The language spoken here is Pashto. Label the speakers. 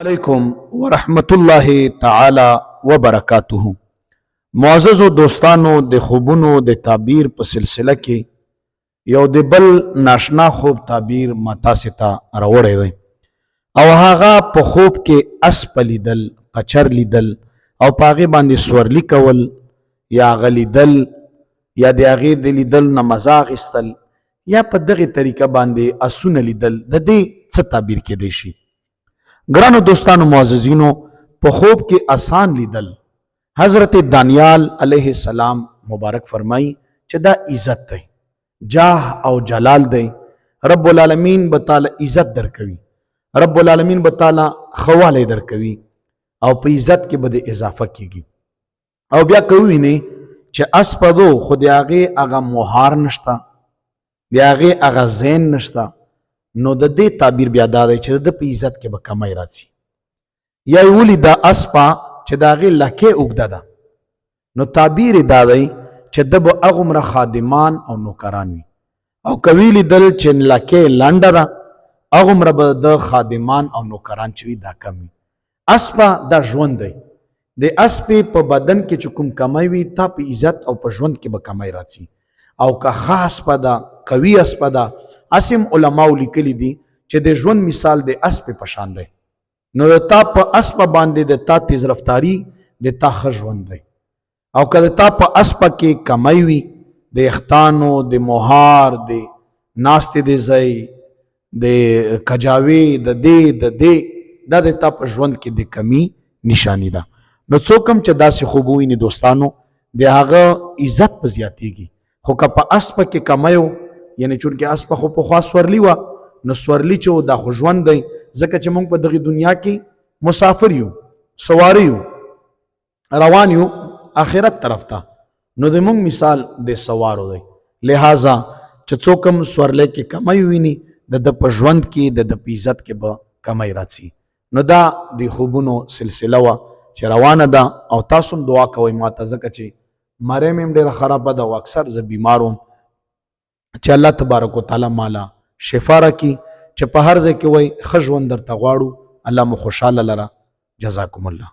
Speaker 1: علیکم ورحمت الله تعالی وبرکاته. معزز دوستانو، د خوبونو د تعبیر په سلسله کې یو د بل ناشنا خوب تعبیر ما تاسو ته راوړی دی او هغه په خوب کې اسپ لیدل، قچر لیدل او په هغې باندې سورلي کول یا هغه لیدل یا د هغې د لیدل نه مزه اخیستل یا په دغې طریقه باندې اسونه لیدل، د دې څه تعبیر کیدی شي؟ ګرانو دوستانو معززینو، په خوب کې آسان لیدل حضرت دانیال علیه السلام مبارک فرمای چې دا عزت دی، جاه او جلال دی. رب العالمین به تعالی عزت درکوي، رب العالمین به تعالی خواله درکوي او په عزت کې به اضافه کیږي. او بیا کوي نه چې اسپدو خو د هغه مهار نشته، د هغه زین نشته، نو د دې تعبیر بیا دا دی چې د په عزت کې به کمی راځي. یا یې ولي دا اسپا چې د هغې لکې اوږده ده، نو تعبیر دا دی چې د به هغومره خادمان او نوکران وي، او که ویې لیدل چې لکې لنډه ده، هغومره به د خادمان او نوکران چې وي دا کم وي. اسپا دا ژوند دی، د اسپې په بدن کې چې کوم کمی وي، تا په عزت او په ژوند کې به کمی راځي. او که ښه اسپه ده، قوي اسپه ده، اسم علماو لیکلی دي چې د ژوند مثال د اسپې په شان دی، نو د تا په اسپه باندې د تا تیز رفتاري د تا ښه ژوند دی. او که د تا په اسپه کې کمی وي، د اختانو، د مهار، د ناستې د ځای، د کجاوې، د دې دا د تا په ژوند کې د کمی نشانی ده. نو څوک هم چې داسې خوب وویني دوستانو، د هغه عزت په زیاتېږي. خو که په اسپه کې کمی و، یعنی چونکې اسپه خو پخوا سورلي وه، نو سورلي چې و دا خو ژوند دی، ځکه چې موږ په دغې دنیا کې مسافر یو، سواره یو، روان یو آخرت طرف ته، نو د موږ مثال د سوارو دی. لہذا چې څوک هم سورلی کې کمی وویني، د ده په ژوند کې د ده په عزت کې به کمی راځي. نو دا د خوبونو سلسله وه چې روانه ده، او تاسو هم دعا کوئ ما ته، ځکه چې مرۍ مې هم ډېره خرابه ده او اکثر زه بیمار وم، چې الله تبارک وتعالی مالا شفا راکړي، چې په هر ځای کې وایي ښه ژوند درته غواړو، الله مو خوشحاله لره. جزاکم الله.